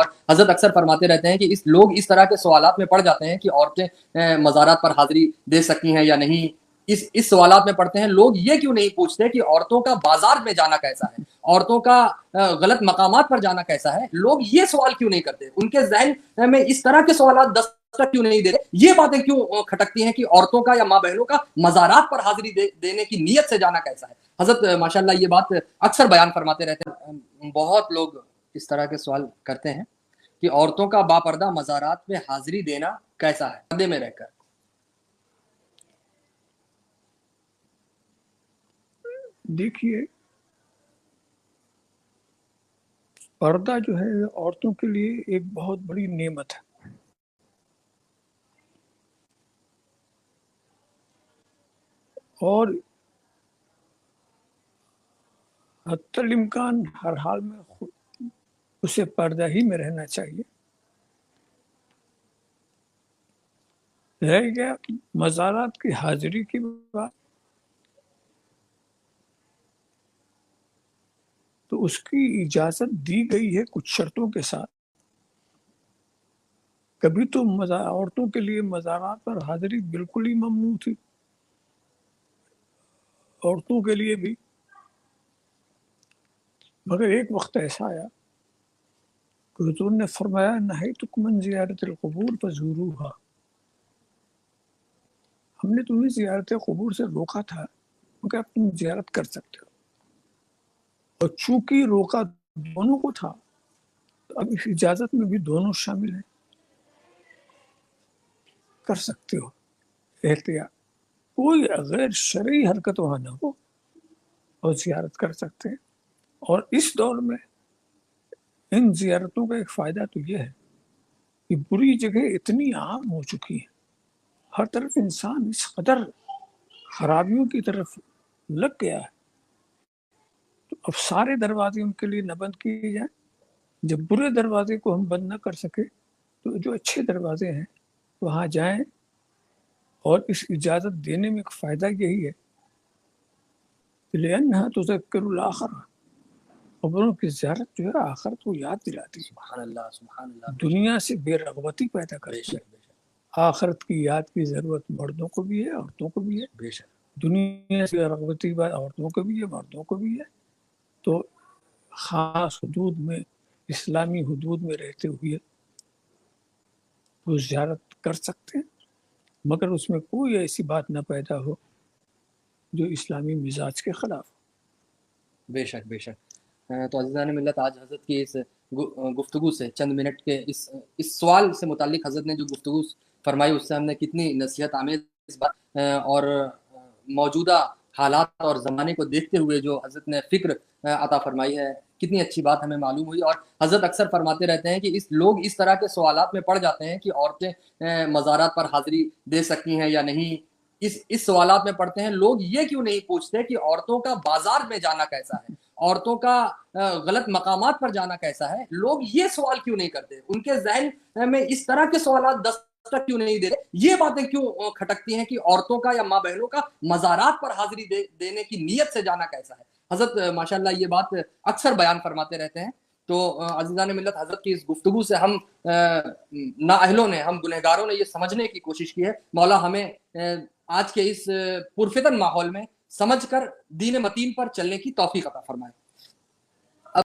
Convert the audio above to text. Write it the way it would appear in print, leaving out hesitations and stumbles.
اور حضرت اکثر فرماتے رہتے ہیں کہ لوگ اس طرح کے سوالات میں پڑ جاتے ہیں کہ عورتیں مزارات پر حاضری دے سکتی ہیں یا نہیں. اس سوالات میں پڑھتے ہیں لوگ یہ کیوں نہیں پوچھتے کہ عورتوں کا بازار میں جانا کیسا ہے, عورتوں کا غلط مقامات پر جانا کیسا ہے. لوگ یہ سوال کیوں نہیں کرتے, ان کے ذہن میں اس طرح کے سوالات دستک کیوں نہیں دیتے, یہ باتیں کیوں کھٹکتی ہیں کہ عورتوں کا یا ماں بہنوں کا مزارات پر حاضری دینے کی نیت سے جانا کیسا ہے. حضرت ماشاءاللہ یہ بات اکثر بیان فرماتے رہتے ہیں. بہت لوگ اس طرح کے سوال کرتے ہیں کہ عورتوں کا باپردہ مزارات میں حاضری دینا کیسا ہے پردے میں رہ کر. دیکھیے, پردہ جو ہے عورتوں کے لیے ایک بہت بڑی نعمت ہے. اور حتی الامکان ہر حال میں اسے پردہ ہی میں رہنا چاہیے. رہ گیا مزارات کی حاضری کی بات, تو اس کی اجازت دی گئی ہے کچھ شرطوں کے ساتھ. کبھی تو عورتوں کے لیے مزارات پر حاضری بالکل ہی ممنوع تھی, عورتوں کے لیے بھی. مگر ایک وقت ایسا آیا کہ حضور نے فرمایا نہیتکم عن زیارت القبور فزوروها, ہم نے تمہیں زیارت قبور سے روکا تھا مگر اب تم زیارت کر سکتے ہو. اور چونکہ روکا دونوں کو تھا تو اب اس اجازت میں بھی دونوں شامل ہیں, کر سکتے ہو احتیاط. کوئی غیر شرعی حرکت وہاں نہ ہو اور زیارت کر سکتے ہیں. اور اس دور میں ان زیارتوں کا ایک فائدہ تو یہ ہے کہ بری جگہ اتنی عام ہو چکی ہیں, ہر طرف انسان اس قدر خرابیوں کی طرف لگ گیا ہے, تو اب سارے دروازے ان کے لیے نہ بند کیے جائیں. جب برے دروازے کو ہم بند نہ کر سکے تو جو اچھے دروازے ہیں وہاں جائیں. اور اس اجازت دینے میں ایک فائدہ یہی ہے لأنها تذکر الآخرہ, قبروں کی زیارت جو ہے آخرت کو یاد دلاتی ہے, سبحان اللہ سبحان اللہ. دنیا سے بے رغبتی پیدا کرتی ہے. آخرت کی یاد کی ضرورت مردوں کو بھی ہے عورتوں کو بھی ہے. بے شک دنیا سے رغبتی بات عورتوں کو بھی ہے مردوں کو بھی ہے. تو خاص حدود میں, اسلامی حدود میں رہتے ہوئے وہ زیارت کر سکتے ہیں, مگر اس میں کوئی ایسی بات نہ پیدا ہو جو اسلامی مزاج کے خلاف. بے شک بے شک. تو عزیزان ملت, آج حضرت کی اس گفتگو سے چند منٹ کے اس سوال سے متعلق حضرت نے جو گفتگو فرمائی اس سے ہم نے کتنی نصیحت آمیز بات اور موجودہ حالات اور زمانے کو دیکھتے ہوئے جو حضرت نے فکر عطا فرمائی ہے, کتنی اچھی بات ہمیں معلوم ہوئی. اور حضرت اکثر فرماتے رہتے ہیں کہ لوگ اس طرح کے سوالات میں پڑ جاتے ہیں کہ عورتیں مزارات پر حاضری دے سکتی ہیں یا نہیں. اس سوالات میں پڑھتے ہیں لوگ یہ کیوں نہیں پوچھتے کہ عورتوں کا بازار میں جانا کیسا ہے, عورتوں کا غلط مقامات پر جانا کیسا ہے. لوگ یہ سوال کیوں نہیں کرتے, ان کے ذہن میں اس طرح کے سوالات دستک کیوں نہیں دیتے, یہ باتیں کیوں کھٹکتی ہیں کہ عورتوں کا یا ماں بہنوں کا مزارات پر حاضری دینے کی نیت سے جانا کیسا ہے. حضرت ماشاءاللہ یہ بات اکثر بیان فرماتے رہتے ہیں. تو عزیزان ملت, حضرت کی اس گفتگو سے ہم نااہلوں نے, ہم گنہگاروں نے یہ سمجھنے کی کوشش کی ہے مولا ہمیں آج کے اس پرفتن ماحول میں سمجھ کر دین متین پر چلنے کی توفیق عطا فرمائے.